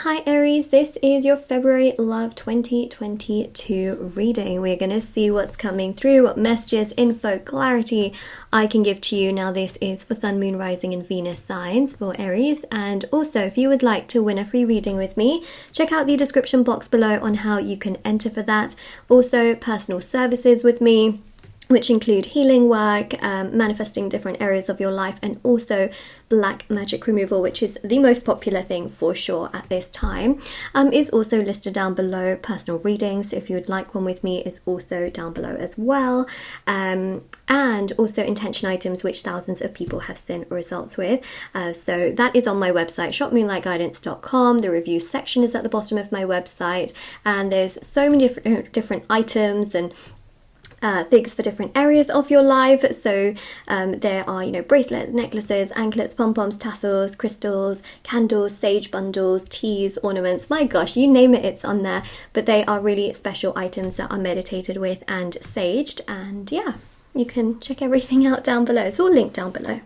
Hi Aries, this is your February Love 2022 reading. We're going to see what's coming through, what messages, info, clarity I can give to you. Now this is for Sun, Moon, Rising and Venus signs for Aries. And also if you would like to win a free reading with me, check out the description box below on how you can enter for that. Also personal services with me, which include healing work, manifesting different areas of your life, and also black magic removal, which is the most popular thing for sure at this time, is also listed down below. Personal readings, if you would like one with me, is also down below as well. And also intention items, which thousands of people have seen results with. So that is on my website, shopmoonlightguidance.com. The review section is at the bottom of my website, and there's so many different items and things for different areas of your life. So there are, bracelets, necklaces, anklets, pom-poms, tassels, crystals, candles, sage bundles, teas, ornaments. My gosh, you name it, it's on there. But they are really special items that are meditated with and saged. And yeah, you can check everything out down below. It's all linked down below.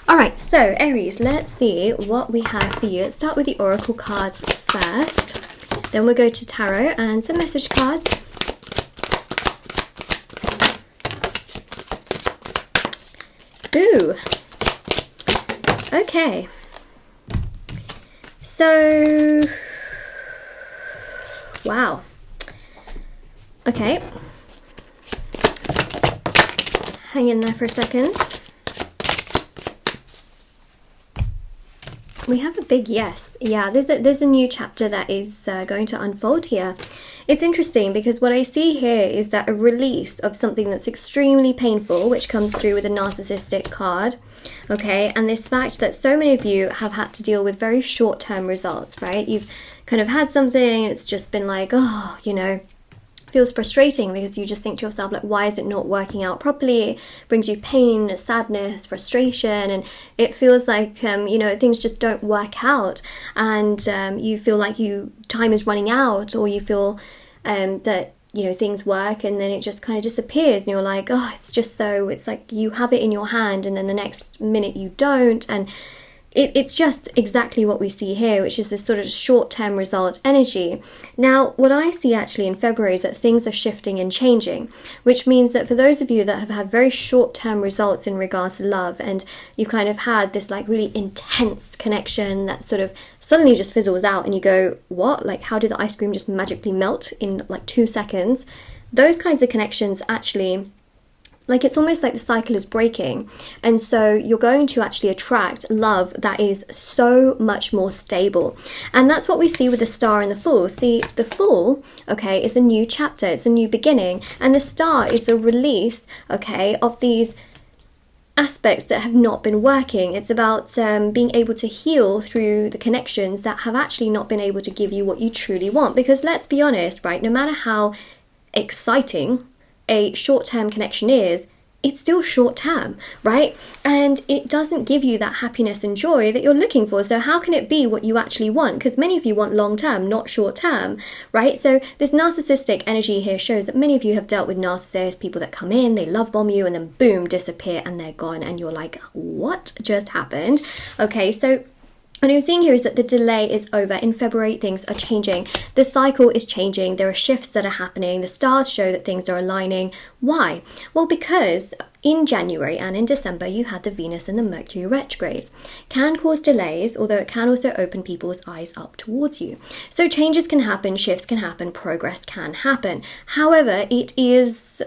Alright, so Aries, let's see what we have for you. Let's start with the oracle cards first. Then we'll go to tarot and some message cards. Ooh, okay, so, wow, okay, hang in there for a second. We have a big yes. Yeah, there's a new chapter that is going to unfold here. It's interesting because what I see here is that a release of something that's extremely painful, which comes through with a narcissistic card, okay? And this fact that so many of you have had to deal with very short-term results, right? You've kind of had something, it's just been like, oh, feels frustrating because you just think to yourself, like, why is it not working out properly? It brings you pain, sadness, frustration, and it feels like, things just don't work out, and you feel like time is running out, or you feel that, things work and then it just kind of disappears, and you're like, oh, it's like you have it in your hand and then the next minute you don't, and it's just exactly what we see here, which is this sort of short-term result energy. Now, what I see actually in February is that things are shifting and changing, which means that for those of you that have had very short-term results in regards to love, and you kind of had this like really intense connection that sort of suddenly just fizzles out and you go, what? Like, how did the ice cream just magically melt in like 2 seconds? Those kinds of connections actually, like, it's almost like the cycle is breaking, and so you're going to actually attract love that is so much more stable. And that's what we see with the Star and the Fool. See, the Fool, okay, is a new chapter, it's a new beginning, and the Star is the release, okay, of these aspects that have not been working. It's about being able to heal through the connections that have actually not been able to give you what you truly want. Because let's be honest, right, no matter how exciting a short-term connection is, it's still short-term, right? And it doesn't give you that happiness and joy that you're looking for. So how can it be what you actually want? Because many of you want long-term, not short-term, right? So this narcissistic energy here shows that many of you have dealt with narcissists, people that come in, they love bomb you, and then boom, disappear, and they're gone, and you're like, what just happened? Okay, so what I'm seeing here is that the delay is over. In February, things are changing. The cycle is changing. There are shifts that are happening. The stars show that things are aligning. Why? Well, because in January and in December, you had the Venus and the Mercury retrogrades. Can cause delays, although it can also open people's eyes up towards you. So changes can happen, shifts can happen, progress can happen. However, it is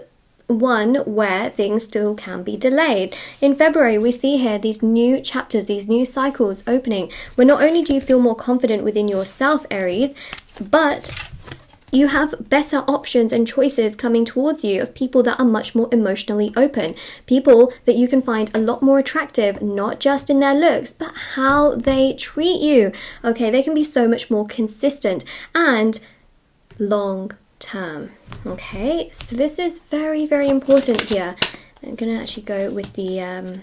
one where things still can be delayed. In February, we see here these new chapters, these new cycles opening, where not only do you feel more confident within yourself, Aries, but you have better options and choices coming towards you of people that are much more emotionally open, people that you can find a lot more attractive, not just in their looks, but how they treat you. Okay, they can be so much more consistent and long term. Okay, so this is very, very important here. I'm going to actually go with the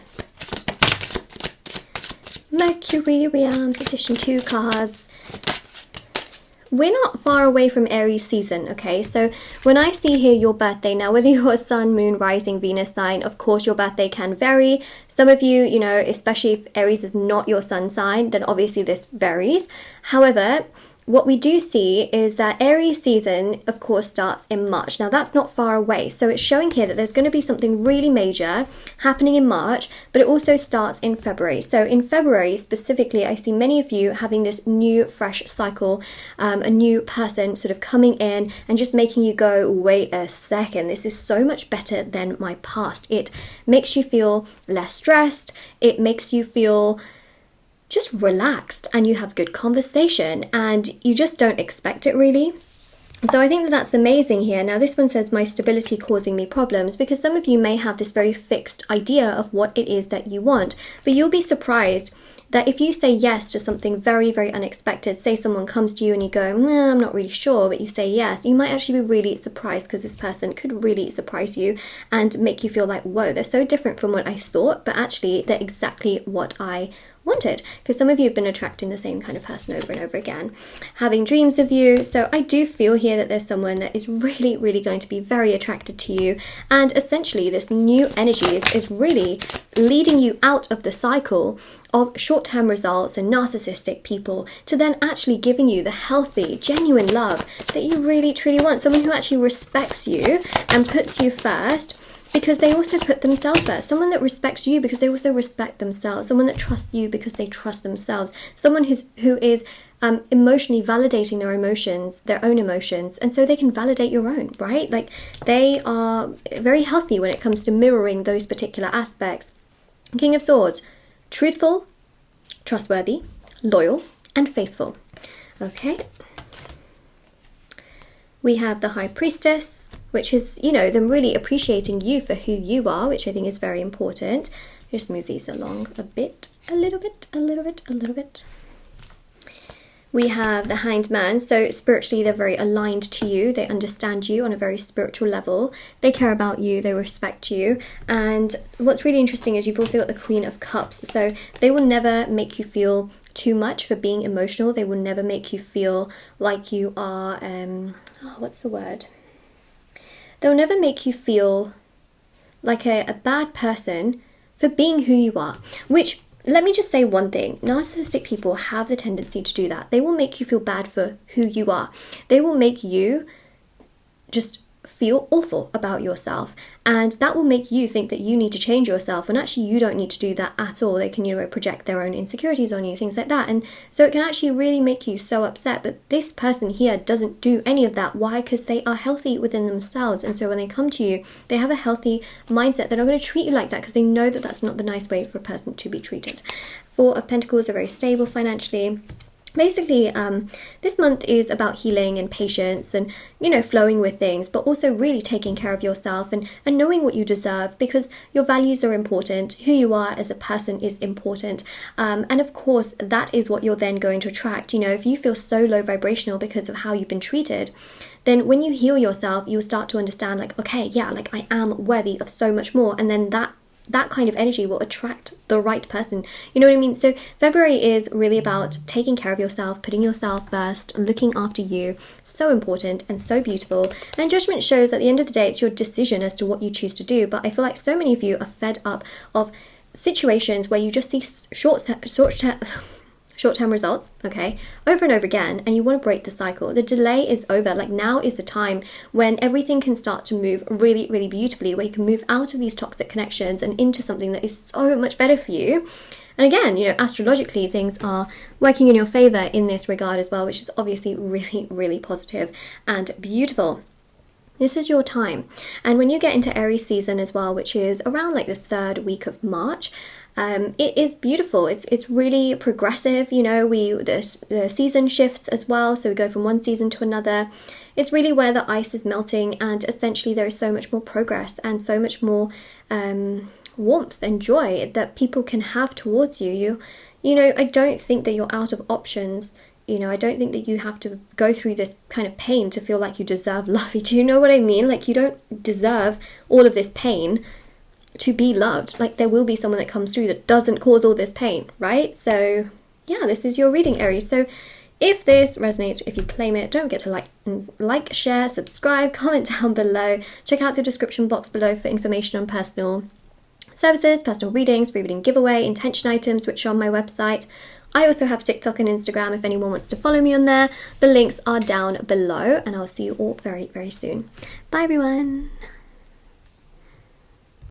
Mercury Realms Edition 2 cards. We're not far away from Aries season, okay? So when I see here your birthday, now whether you're a Sun, Moon, Rising, Venus sign, of course your birthday can vary. Some of you, especially if Aries is not your sun sign, then obviously this varies. However, what we do see is that Aries season, of course, starts in March. Now, that's not far away. So it's showing here that there's going to be something really major happening in March, but it also starts in February. So in February, specifically, I see many of you having this new, fresh cycle, a new person sort of coming in and just making you go, wait a second, this is so much better than my past. It makes you feel less stressed. It makes you feel just relaxed, and you have good conversation, and you just don't expect it really. So I think that that's amazing here. Now this one says, my stability causing me problems, because some of you may have this very fixed idea of what it is that you want, but you'll be surprised that if you say yes to something very, very unexpected, say someone comes to you and you go, nah, I'm not really sure, but you say yes, you might actually be really surprised, because this person could really surprise you and make you feel like, whoa, they're so different from what I thought, but actually they're exactly what I wanted. Because some of you have been attracting the same kind of person over and over again, having dreams of you. So I do feel here that there's someone that is really, really going to be very attracted to you, and essentially this new energy is really leading you out of the cycle of short-term results and narcissistic people to then actually giving you the healthy, genuine love that you really, truly want. Someone who actually respects you and puts you first, because they also put themselves first. Someone that respects you because they also respect themselves. Someone that trusts you because they trust themselves. Someone who is emotionally validating their emotions, their own emotions, and so they can validate your own, right? Like, they are very healthy when it comes to mirroring those particular aspects. King of Swords, truthful, trustworthy, loyal, and faithful. Okay. We have the High Priestess, which is, you know, them really appreciating you for who you are, which I think is very important. Just move these along a bit, a little bit. We have the Hanged Man. So spiritually, they're very aligned to you. They understand you on a very spiritual level. They care about you. They respect you. And what's really interesting is you've also got the Queen of Cups. So they will never make you feel too much for being emotional. They will never make you feel like you are, what's the word? They'll never make you feel like a bad person for being who you are, which, let me just say one thing. Narcissistic people have the tendency to do that. They will make you feel bad for who you are. They will make you just feel awful about yourself, and that will make you think that you need to change yourself, when actually you don't need to do that at all. They can, you know, project their own insecurities on you, things like that, and so it can actually really make you so upset. But this person here doesn't do any of that. Why? Because they are healthy within themselves, and so when they come to you, they have a healthy mindset. They're not going to treat you like that because they know that that's not the nice way for a person to be treated. Four of Pentacles are very stable financially. Basically, this month is about healing and patience and, you know, flowing with things, but also really taking care of yourself and knowing what you deserve, because your values are important. Who you are as a person is important. And of course, that is what you're then going to attract. You know, if you feel so low vibrational because of how you've been treated, then when you heal yourself, you'll start to understand, like, okay, yeah, like, I am worthy of so much more. And then that kind of energy will attract the right person. You know what I mean? So February is really about taking care of yourself, putting yourself first, looking after you. So important and so beautiful. And Judgment shows at the end of the day, it's your decision as to what you choose to do. But I feel like so many of you are fed up of situations where you just see short-term results, okay, over and over again, and you want to break the cycle. The delay is over. Like, now is the time when everything can start to move really, really beautifully, where you can move out of these toxic connections and into something that is so much better for you. And again, you know, astrologically, things are working in your favor in this regard as well, which is obviously really, really positive and beautiful. This is your time. And when you get into Aries season as well, which is around like the 3rd week of March, it is beautiful. It's really progressive. You know, the season shifts as well. So we go from one season to another. It's really where the ice is melting, and essentially there is so much more progress and so much more warmth and joy that people can have towards you. You know, I don't think that you're out of options. You know, I don't think that you have to go through this kind of pain to feel like you deserve love. Do you know what I mean? Like, you don't deserve all of this pain to be loved. Like, there will be someone that comes through that doesn't cause all this pain, right? So yeah, this is your reading, Aries. So if this resonates, if you claim it, don't forget to like, share, subscribe, comment down below. Check out the description box below for information on personal services, personal readings, free reading giveaway, intention items, which are on my website. I also have TikTok and Instagram if anyone wants to follow me on there. The links are down below, and I'll see you all very, very soon. Bye everyone.